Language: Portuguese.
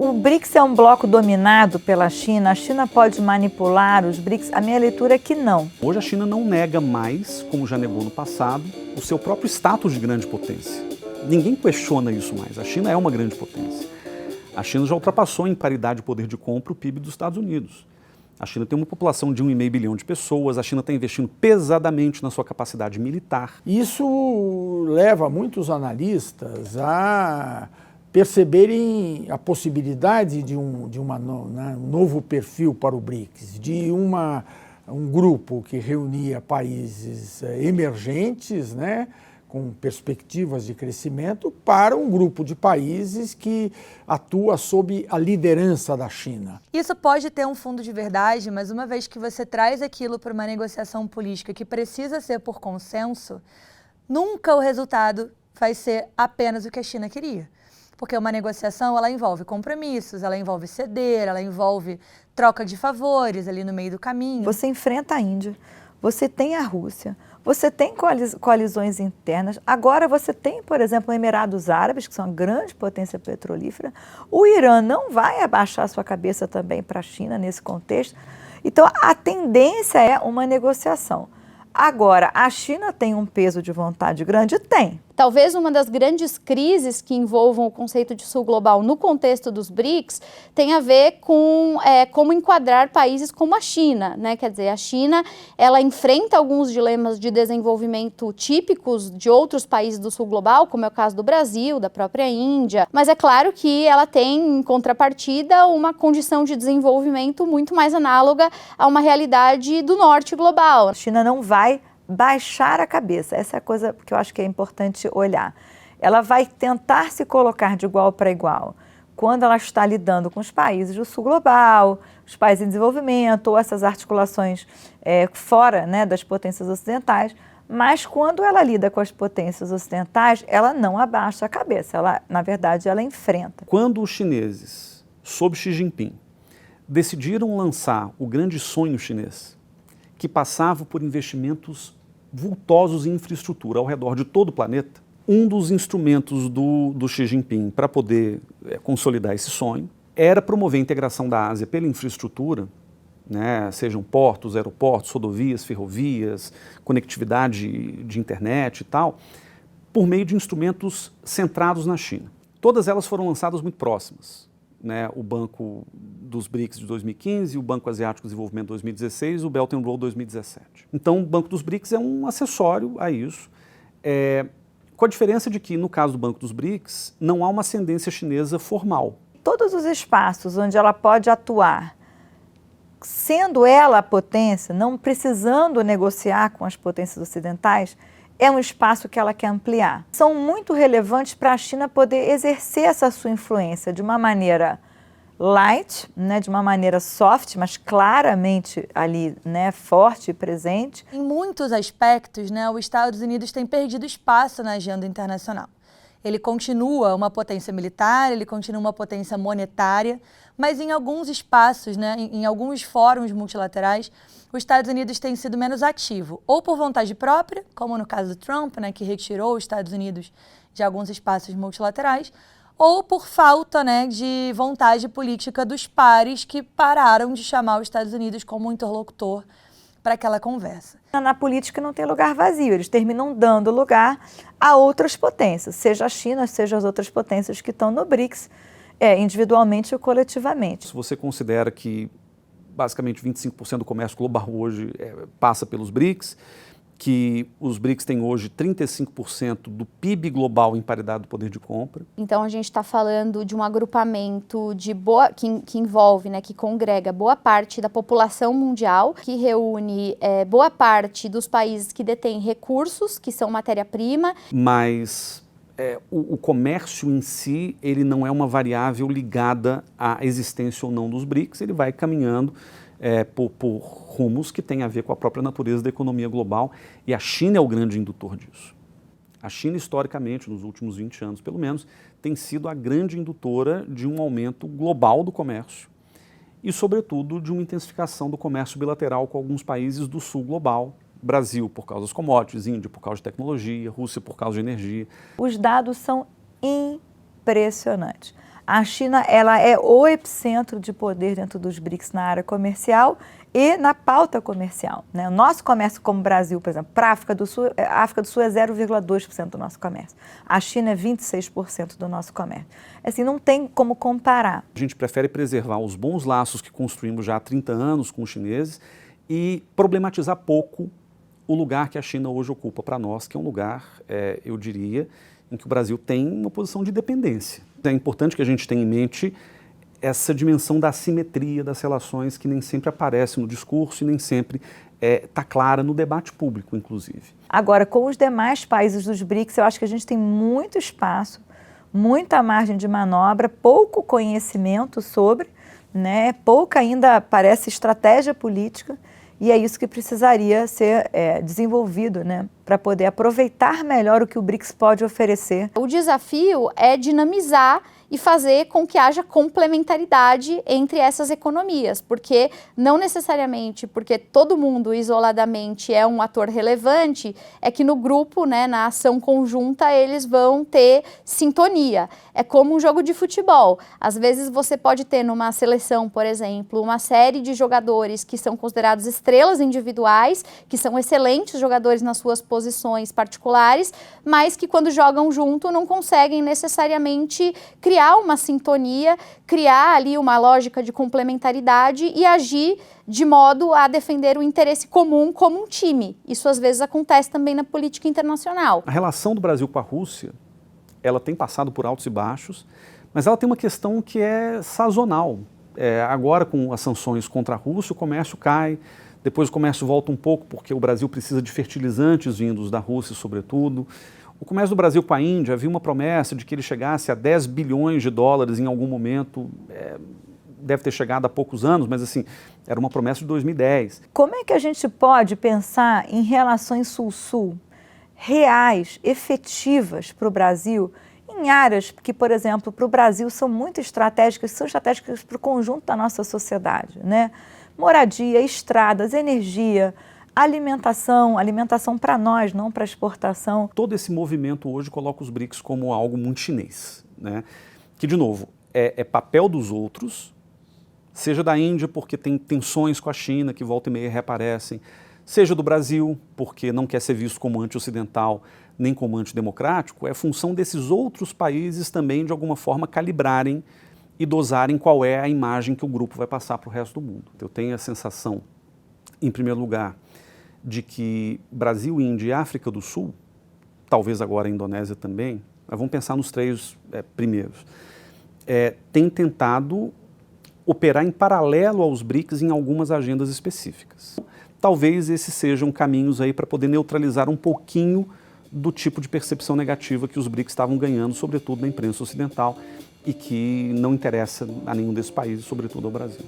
O BRICS é um bloco dominado pela China? A China pode manipular os BRICS? A minha leitura é que não. Hoje a China não nega mais, como já negou no passado, o seu próprio status de grande potência. Ninguém questiona isso mais. A China é uma grande potência. A China já ultrapassou em paridade de poder de compra o PIB dos Estados Unidos. A China tem uma população de 1,5 bilhão de pessoas, a China está investindo pesadamente na sua capacidade militar. Isso leva muitos analistas a perceberem a possibilidade de um novo perfil para o BRICS, de um grupo que reunia países emergentes, né, com perspectivas de crescimento, para um grupo de países que atua sob a liderança da China. Isso pode ter um fundo de verdade, mas uma vez que você traz aquilo para uma negociação política que precisa ser por consenso, nunca o resultado vai ser apenas o que a China queria. Porque uma negociação, ela envolve compromissos, ela envolve ceder, ela envolve troca de favores ali no meio do caminho. Você enfrenta a Índia, você tem a Rússia, você tem coalizões internas. Agora você tem, por exemplo, os Emirados Árabes, que são uma grande potência petrolífera. O Irã não vai abaixar sua cabeça também para a China nesse contexto. Então, a tendência é uma negociação. Agora, a China tem um peso de vontade grande? Tem. Talvez uma das grandes crises que envolvam o conceito de sul global no contexto dos BRICS tenha a ver com como enquadrar países como a China, né? Quer dizer, a China, ela enfrenta alguns dilemas de desenvolvimento típicos de outros países do sul global, como é o caso do Brasil, da própria Índia, mas é claro que ela tem, em contrapartida, uma condição de desenvolvimento muito mais análoga a uma realidade do norte global. A China não vai baixar a cabeça, essa é a coisa que eu acho que é importante olhar. Ela vai tentar se colocar de igual para igual quando ela está lidando com os países do sul global, os países em desenvolvimento, ou essas articulações fora, né, das potências ocidentais, mas quando ela lida com as potências ocidentais, ela não abaixa a cabeça, ela, na verdade, ela enfrenta. Quando os chineses, sob Xi Jinping, decidiram lançar o grande sonho chinês, que passava por investimentos vultosos em infraestrutura ao redor de todo o planeta, um dos instrumentos do Xi Jinping para poder consolidar esse sonho era promover a integração da Ásia pela infraestrutura, né, sejam portos, aeroportos, rodovias, ferrovias, conectividade de internet e tal, por meio de instrumentos centrados na China. Todas elas foram lançadas muito próximas. Né, o Banco dos BRICS de 2015, o Banco Asiático de Desenvolvimento de 2016, o Belt and Road 2017. Então, o Banco dos BRICS é um acessório a isso, com a diferença de que, no caso do Banco dos BRICS, não há uma ascendência chinesa formal. Todos os espaços onde ela pode atuar, sendo ela a potência, não precisando negociar com as potências ocidentais, é um espaço que ela quer ampliar. São muito relevantes para a China poder exercer essa sua influência de uma maneira light, né, de uma maneira soft, mas claramente ali, né, forte e presente. Em muitos aspectos, né, os Estados Unidos têm perdido espaço na agenda internacional. Ele continua uma potência militar, ele continua uma potência monetária, mas em alguns espaços, né, em alguns fóruns multilaterais, os Estados Unidos têm sido menos ativo, ou por vontade própria, como no caso do Trump, né, que retirou os Estados Unidos de alguns espaços multilaterais, ou por falta, né, de vontade política dos pares que pararam de chamar os Estados Unidos como um interlocutor para aquela conversa. Na política não tem lugar vazio, eles terminam dando lugar a outras potências, seja a China, seja as outras potências que estão no BRICS, individualmente ou coletivamente. Se você considera que basicamente 25% do comércio global hoje passa pelos BRICS, que os BRICS têm hoje 35% do PIB global em paridade do poder de compra. Então a gente está falando de um agrupamento que envolve, né, que congrega boa parte da população mundial, que reúne boa parte dos países que detêm recursos, que são matéria-prima. Mas o comércio em si, ele não é uma variável ligada à existência ou não dos BRICS, ele vai caminhando por rumos que têm a ver com a própria natureza da economia global, e a China é o grande indutor disso. A China, historicamente, nos últimos 20 anos pelo menos, tem sido a grande indutora de um aumento global do comércio e, sobretudo, de uma intensificação do comércio bilateral com alguns países do sul global. Brasil por causa das commodities, Índia por causa de tecnologia, Rússia por causa de energia. Os dados são impressionantes. A China, ela é o epicentro de poder dentro dos BRICS na área comercial e na pauta comercial, né? O nosso comércio como Brasil, por exemplo, para a África do Sul é 0,2% do nosso comércio. A China é 26% do nosso comércio. Assim, não tem como comparar. A gente prefere preservar os bons laços que construímos já há 30 anos com os chineses e problematizar pouco o lugar que a China hoje ocupa para nós, que é um lugar, eu diria, em que o Brasil tem uma posição de dependência. É importante que a gente tenha em mente essa dimensão da assimetria das relações que nem sempre aparece no discurso e nem sempre está clara no debate público, inclusive. Agora, com os demais países dos BRICS, eu acho que a gente tem muito espaço, muita margem de manobra, pouco conhecimento sobre, né? Pouca ainda parece estratégia política, e é isso que precisaria ser desenvolvido, né, para poder aproveitar melhor o que o BRICS pode oferecer. O desafio é dinamizar e fazer com que haja complementaridade entre essas economias, porque não necessariamente porque todo mundo isoladamente é um ator relevante, é que no grupo, né, na ação conjunta, eles vão ter sintonia. É como um jogo de futebol. Às vezes você pode ter numa seleção, por exemplo, uma série de jogadores que são considerados estrelas individuais, que são excelentes jogadores nas suas posições particulares, mas que quando jogam junto não conseguem necessariamente criar uma sintonia, criar ali uma lógica de complementaridade e agir de modo a defender o interesse comum como um time. Isso às vezes acontece também na política internacional. A relação do Brasil com a Rússia, ela tem passado por altos e baixos, mas ela tem uma questão que é sazonal. Agora, com as sanções contra a Rússia, o comércio cai, depois o comércio volta um pouco porque o Brasil precisa de fertilizantes vindos da Rússia, sobretudo. O comércio do Brasil com a Índia, havia uma promessa de que ele chegasse a 10 bilhões de dólares em algum momento, deve ter chegado há poucos anos, mas assim, era uma promessa de 2010. Como é que a gente pode pensar em relações Sul-Sul reais, efetivas para o Brasil, em áreas que, por exemplo, para o Brasil são muito estratégicas, são estratégicas para o conjunto da nossa sociedade, né? Moradia, estradas, energia, alimentação para nós, não para exportação. Todo esse movimento hoje coloca os BRICS como algo muito chinês, né? Que, de novo, é papel dos outros, seja da Índia, porque tem tensões com a China, que volta e meia reaparecem, seja do Brasil, porque não quer ser visto como anti-ocidental, nem como antidemocrático, é função desses outros países também, de alguma forma, calibrarem e dosarem qual é a imagem que o grupo vai passar para o resto do mundo. Eu tenho a sensação, em primeiro lugar, de que Brasil, Índia e África do Sul, talvez agora a Indonésia também, mas vamos pensar nos três primeiros, têm tentado operar em paralelo aos BRICS em algumas agendas específicas. Talvez esses sejam caminhos aí para poder neutralizar um pouquinho do tipo de percepção negativa que os BRICS estavam ganhando, sobretudo na imprensa ocidental, e que não interessa a nenhum desses países, sobretudo ao Brasil.